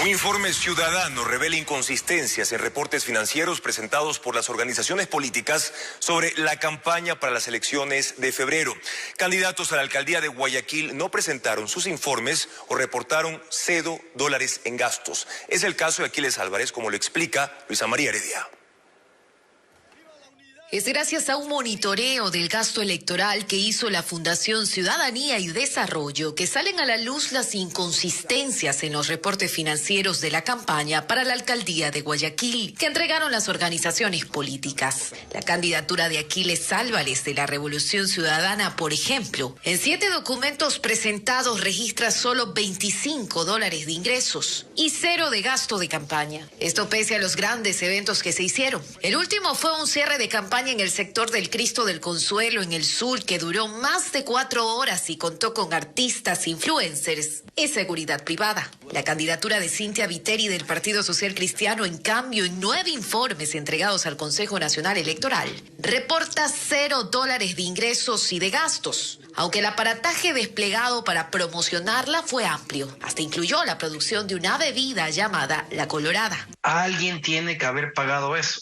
Un informe ciudadano revela inconsistencias en reportes financieros presentados por las organizaciones políticas sobre la campaña para las elecciones de febrero. Candidatos a la alcaldía de Guayaquil no presentaron sus informes o reportaron $0 en gastos. Es el caso de Aquiles Álvarez, como lo explica Luisa María Heredia. Es gracias a un monitoreo del gasto electoral que hizo la Fundación Ciudadanía y Desarrollo que salen a la luz las inconsistencias en los reportes financieros de la campaña para la alcaldía de Guayaquil que entregaron las organizaciones políticas. La candidatura de Aquiles Álvarez de la Revolución Ciudadana, por ejemplo, en 7 documentos presentados registra solo $25 de ingresos y 0 de gasto de campaña. Esto pese a los grandes eventos que se hicieron. El último fue un cierre de campaña en el sector del Cristo del Consuelo en el sur que duró más de 4 horas y contó con artistas, influencers y seguridad privada. La candidatura de Cintia Viteri del Partido Social Cristiano, en cambio, en 9 informes entregados al Consejo Nacional Electoral, reporta $0 de ingresos y de gastos, aunque el aparataje desplegado para promocionarla fue amplio. Hasta incluyó la producción de una bebida llamada La Colorada. Alguien tiene que haber pagado eso.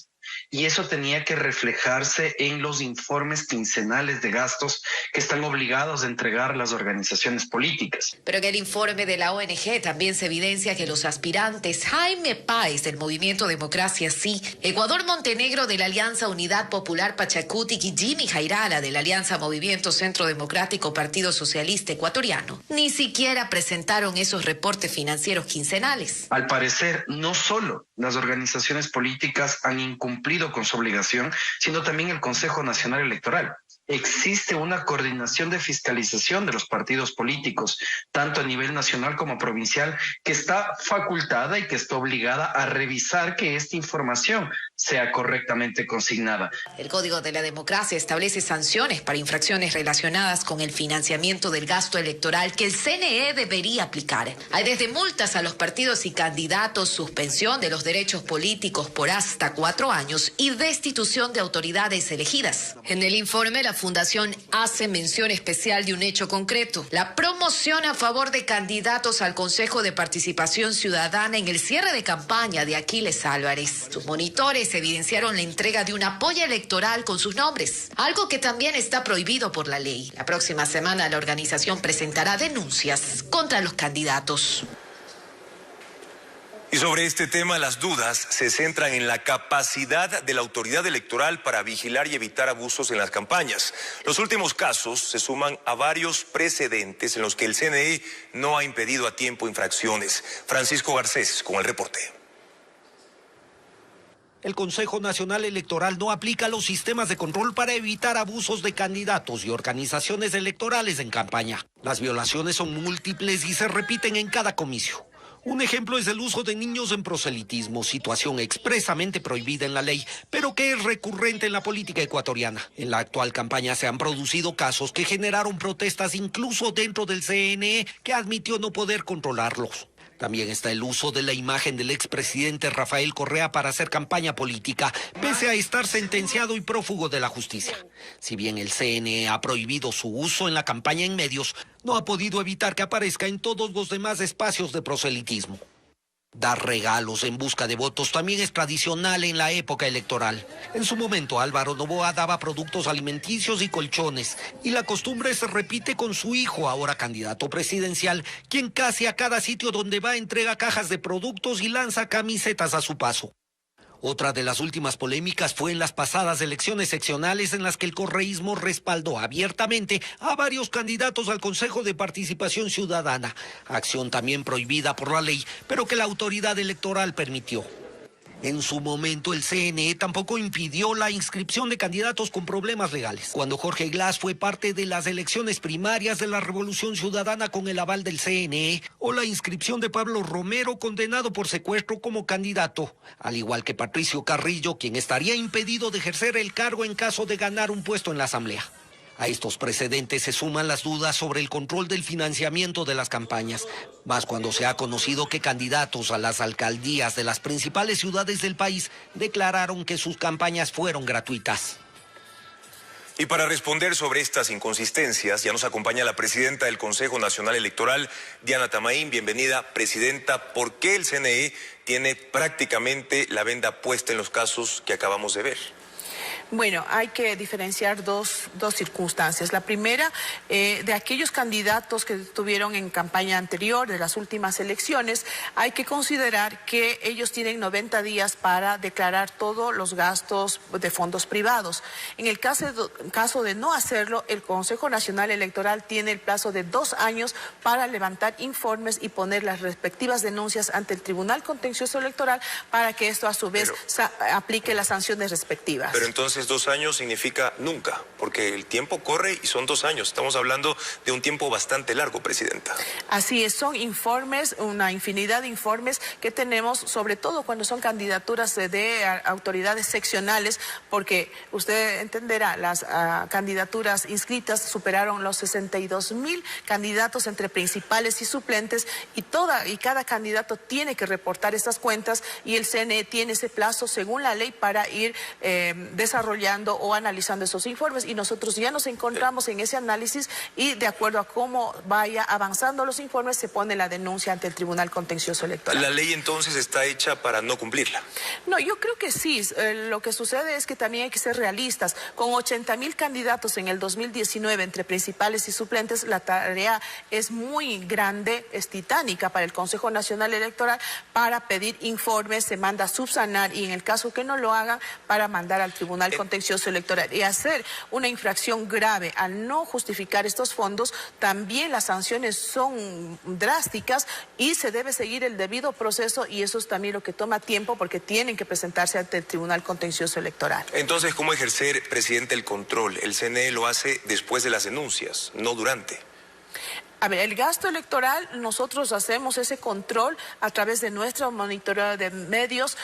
Y eso tenía que reflejarse en los informes quincenales de gastos que están obligados a entregar las organizaciones políticas. Pero en el informe de la ONG también se evidencia que los aspirantes Jaime Páez del Movimiento Democracia Sí, Ecuador Montenegro de la Alianza Unidad Popular Pachacutic y Jimmy Jairala de la Alianza Movimiento Centro Democrático Partido Socialista Ecuatoriano ni siquiera presentaron esos reportes financieros quincenales. Al parecer, no solo las organizaciones políticas han incumplido con su obligación, sino también el Consejo Nacional Electoral. Existe una coordinación de fiscalización de los partidos políticos, tanto a nivel nacional como provincial, que está facultada y que está obligada a revisar que esta información sea correctamente consignada. El Código de la Democracia establece sanciones para infracciones relacionadas con el financiamiento del gasto electoral que el CNE debería aplicar. Hay desde multas a los partidos y candidatos, suspensión de los derechos políticos por hasta 4 años y destitución de autoridades elegidas. En el informe, la Fundación hace mención especial de un hecho concreto: la promoción a favor de candidatos al Consejo de Participación Ciudadana en el cierre de campaña de Aquiles Álvarez. Sus monitores evidenciaron la entrega de un apoyo electoral con sus nombres, algo que también está prohibido por la ley. La próxima semana la organización presentará denuncias contra los candidatos. Y sobre este tema, las dudas se centran en la capacidad de la autoridad electoral para vigilar y evitar abusos en las campañas. Los últimos casos se suman a varios precedentes en los que el CNE no ha impedido a tiempo infracciones. Francisco Garcés con el reporte. El Consejo Nacional Electoral no aplica los sistemas de control para evitar abusos de candidatos y organizaciones electorales en campaña. Las violaciones son múltiples y se repiten en cada comicio. Un ejemplo es el uso de niños en proselitismo, situación expresamente prohibida en la ley, pero que es recurrente en la política ecuatoriana. En la actual campaña se han producido casos que generaron protestas incluso dentro del CNE, que admitió no poder controlarlos. También está el uso de la imagen del expresidente Rafael Correa para hacer campaña política, pese a estar sentenciado y prófugo de la justicia. Si bien el CNE ha prohibido su uso en la campaña en medios, no ha podido evitar que aparezca en todos los demás espacios de proselitismo. Dar regalos en busca de votos también es tradicional en la época electoral. En su momento, Álvaro Noboa daba productos alimenticios y colchones, y la costumbre se repite con su hijo, ahora candidato presidencial, quien casi a cada sitio donde va entrega cajas de productos y lanza camisetas a su paso. Otra de las últimas polémicas fue en las pasadas elecciones seccionales en las que el correísmo respaldó abiertamente a varios candidatos al Consejo de Participación Ciudadana, acción también prohibida por la ley, pero que la autoridad electoral permitió. En su momento, el CNE tampoco impidió la inscripción de candidatos con problemas legales. Cuando Jorge Glass fue parte de las elecciones primarias de la Revolución Ciudadana con el aval del CNE, o la inscripción de Pablo Romero, condenado por secuestro como candidato, al igual que Patricio Carrillo, quien estaría impedido de ejercer el cargo en caso de ganar un puesto en la Asamblea. A estos precedentes se suman las dudas sobre el control del financiamiento de las campañas, más cuando se ha conocido que candidatos a las alcaldías de las principales ciudades del país declararon que sus campañas fueron gratuitas. Y para responder sobre estas inconsistencias, ya nos acompaña la presidenta del Consejo Nacional Electoral, Diana Tamaín. Bienvenida, presidenta. ¿Por qué el CNE tiene prácticamente la venda puesta en los casos que acabamos de ver? Bueno, hay que diferenciar dos circunstancias. La primera, de aquellos candidatos que estuvieron en campaña anterior, de las últimas elecciones, hay que considerar que ellos tienen 90 días para declarar todos los gastos de fondos privados. En el caso de no hacerlo, el Consejo Nacional Electoral tiene el plazo de 2 años para levantar informes y poner las respectivas denuncias ante el Tribunal Contencioso Electoral para que esto a su vez aplique las sanciones respectivas. Pero entonces 2 años significa nunca, porque el tiempo corre y son 2 años. Estamos hablando de un tiempo bastante largo, presidenta. Así es, son informes, una infinidad de informes que tenemos, sobre todo cuando son candidaturas de autoridades seccionales, porque usted entenderá, las candidaturas inscritas superaron los 62,000 candidatos entre principales y suplentes, y cada candidato tiene que reportar estas cuentas, y el CNE tiene ese plazo según la ley para ir desarrollando o analizando esos informes, y nosotros ya nos encontramos en ese análisis, y de acuerdo a cómo vaya avanzando los informes se pone la denuncia ante el Tribunal Contencioso Electoral. ¿La ley entonces está hecha para no cumplirla? No, yo creo que sí. Lo que sucede es que también hay que ser realistas. Con 80,000 candidatos en el 2019 entre principales y suplentes, la tarea es muy grande, es titánica para el Consejo Nacional Electoral para pedir informes, se manda a subsanar, y en el caso que no lo hagan, para mandar al Tribunal Contencioso Electoral. Y hacer una infracción grave al no justificar estos fondos, también las sanciones son drásticas y se debe seguir el debido proceso, y eso es también lo que toma tiempo, porque tienen que presentarse ante el Tribunal Contencioso Electoral. Entonces, ¿cómo ejercer, presidente, el control? El CNE lo hace después de las denuncias, no durante. A ver, el gasto electoral, nosotros hacemos ese control a través de nuestro monitoreo de medios,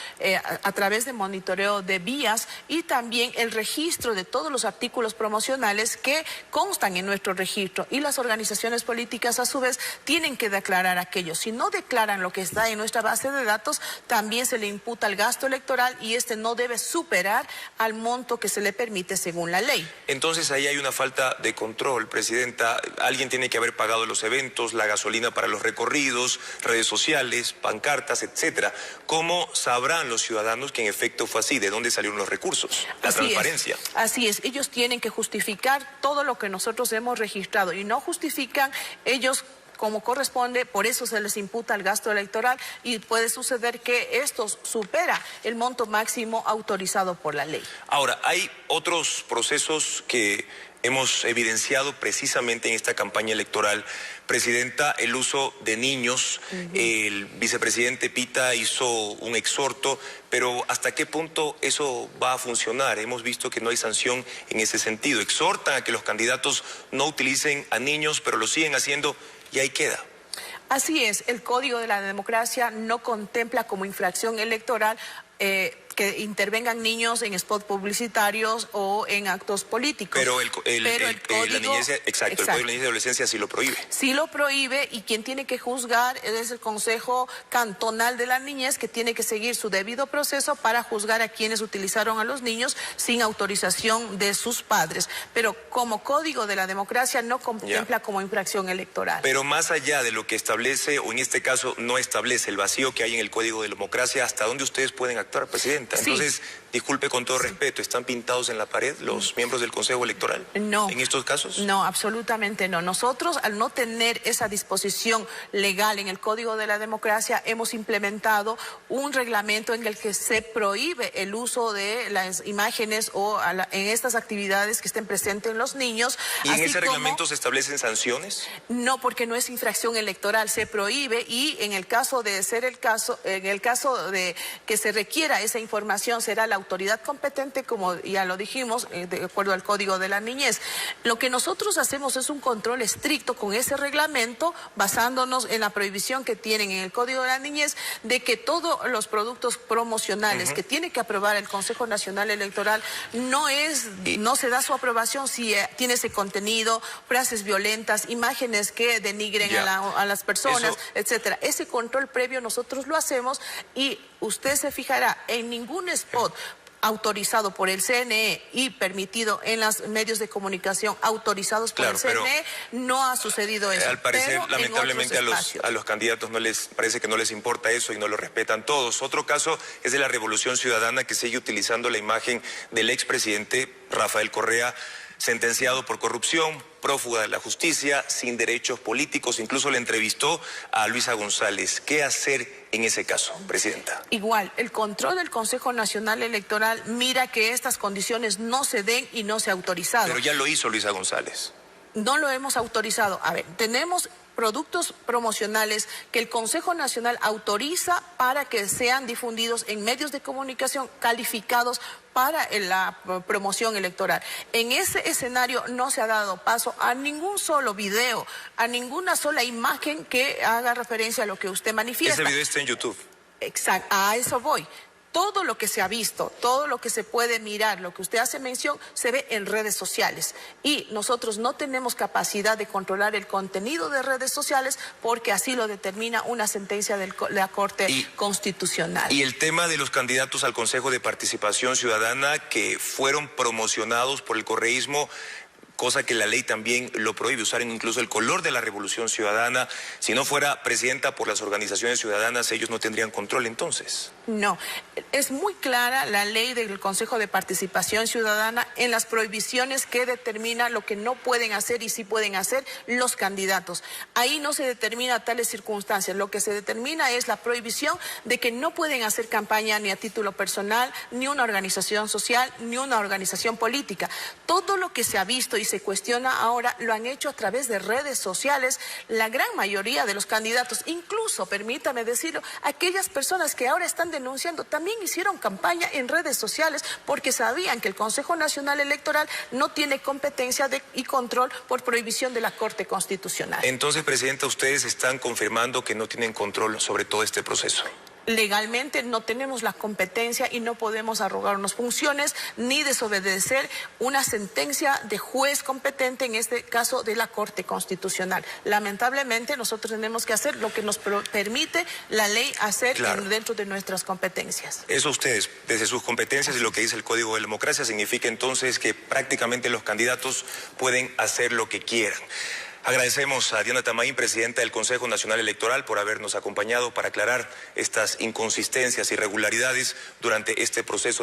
a través de monitoreo de vías, y también el registro de todos los artículos promocionales que constan en nuestro registro, y las organizaciones políticas a su vez tienen que declarar aquello. Si no declaran lo que está en nuestra base de datos, también se le imputa el gasto electoral, y este no debe superar al monto que se le permite según la ley. Entonces ahí hay una falta de control, presidenta. Alguien tiene que haber pagado los eventos, la gasolina para los recorridos, redes sociales, pancartas, etcétera. ¿Cómo sabrán los ciudadanos que en efecto fue así? ¿De dónde salieron los recursos? La transparencia. Así es, ellos tienen que justificar todo lo que nosotros hemos registrado, y no justifican ellos como corresponde, por eso se les imputa el gasto electoral, y puede suceder que esto supera el monto máximo autorizado por la ley. Ahora, hay otros procesos que hemos evidenciado precisamente en esta campaña electoral, presidenta, el uso de niños. El vicepresidente Pita hizo un exhorto, pero ¿hasta qué punto eso va a funcionar? Hemos visto que no hay sanción en ese sentido. Exhortan a que los candidatos no utilicen a niños, pero lo siguen haciendo y ahí queda. Así es, el Código de la Democracia no contempla como infracción electoral que intervengan niños en spots publicitarios o en actos políticos. Pero el código, la niñez, exacto, el Código de la Niñez y Adolescencia sí lo prohíbe. Sí lo prohíbe, y quien tiene que juzgar es el Consejo Cantonal de la Niñez, que tiene que seguir su debido proceso para juzgar a quienes utilizaron a los niños sin autorización de sus padres. Pero como Código de la Democracia no contempla como infracción electoral. Pero más allá de lo que establece, o en este caso no establece, el vacío que hay en el Código de la Democracia, ¿hasta dónde ustedes pueden actuar, presidenta? Entonces, sí. Disculpe con todo respeto, ¿están pintados en la pared los miembros del Consejo Electoral? No. ¿En estos casos? No, absolutamente no. Nosotros, al no tener esa disposición legal en el Código de la Democracia, hemos implementado un reglamento en el que se prohíbe el uso de las imágenes en estas actividades que estén presentes en los niños. ¿Y en ese reglamento se establecen sanciones? No, porque no es infracción electoral, se prohíbe, y en el caso de que se requiera esa información, será la autoridad competente, como ya lo dijimos, de acuerdo al Código de la Niñez. Lo que nosotros hacemos es un control estricto con ese reglamento, basándonos en la prohibición que tienen en el Código de la Niñez de que todos los productos promocionales que tiene que aprobar el Consejo Nacional Electoral no se da su aprobación si tiene ese contenido, frases violentas, imágenes que denigren a las personas, etcétera. Ese control previo nosotros lo hacemos, y usted se fijará, en ningún spot autorizado por el CNE y permitido en los medios de comunicación autorizados por el CNE, no ha sucedido eso. Al parecer, pero lamentablemente, a los candidatos parece que no les importa eso y no lo respetan todos. Otro caso es de la Revolución Ciudadana, que sigue utilizando la imagen del expresidente Rafael Correa, sentenciado por corrupción, prófuga de la justicia, sin derechos políticos. Incluso le entrevistó a Luisa González. ¿Qué hacer en ese caso, presidenta? Igual, el control del Consejo Nacional Electoral mira que estas condiciones no se den y no se ha autorizado. Pero ya lo hizo Luisa González. No lo hemos autorizado. A ver, tenemos productos promocionales que el Consejo Nacional autoriza para que sean difundidos en medios de comunicación calificados para la promoción electoral. En ese escenario no se ha dado paso a ningún solo video, a ninguna sola imagen que haga referencia a lo que usted manifiesta. Ese video está en YouTube. Exacto, a eso voy. Todo lo que se ha visto, todo lo que se puede mirar, lo que usted hace mención, se ve en redes sociales. Y nosotros no tenemos capacidad de controlar el contenido de redes sociales porque así lo determina una sentencia de la Corte Constitucional. Y el tema de los candidatos al Consejo de Participación Ciudadana que fueron promocionados por el correísmo, cosa que la ley también lo prohíbe, usar incluso el color de la Revolución Ciudadana. Si no fuera presidenta por las organizaciones ciudadanas, ellos no tendrían control entonces. No, es muy clara la ley del Consejo de Participación Ciudadana en las prohibiciones que determina lo que no pueden hacer y sí pueden hacer los candidatos. Ahí no se determina tales circunstancias, lo que se determina es la prohibición de que no pueden hacer campaña ni a título personal, ni una organización social, ni una organización política. Todo lo que se ha visto y se cuestiona ahora lo han hecho a través de redes sociales la gran mayoría de los candidatos, incluso, permítame decirlo, aquellas personas que ahora están denunciando también hicieron campaña en redes sociales porque sabían que el Consejo Nacional Electoral no tiene competencia y control por prohibición de la Corte Constitucional. Entonces, presidenta, ustedes están confirmando que no tienen control sobre todo este proceso. Legalmente no tenemos la competencia y no podemos arrogarnos funciones ni desobedecer una sentencia de juez competente, en este caso de la Corte Constitucional. Lamentablemente nosotros tenemos que hacer lo que nos permite la ley hacer dentro de nuestras competencias. Eso ustedes, desde sus competencias y lo que dice el Código de Democracia, significa entonces que prácticamente los candidatos pueden hacer lo que quieran. Agradecemos a Diana Tamaín, presidenta del Consejo Nacional Electoral, por habernos acompañado para aclarar estas inconsistencias, irregularidades durante este proceso.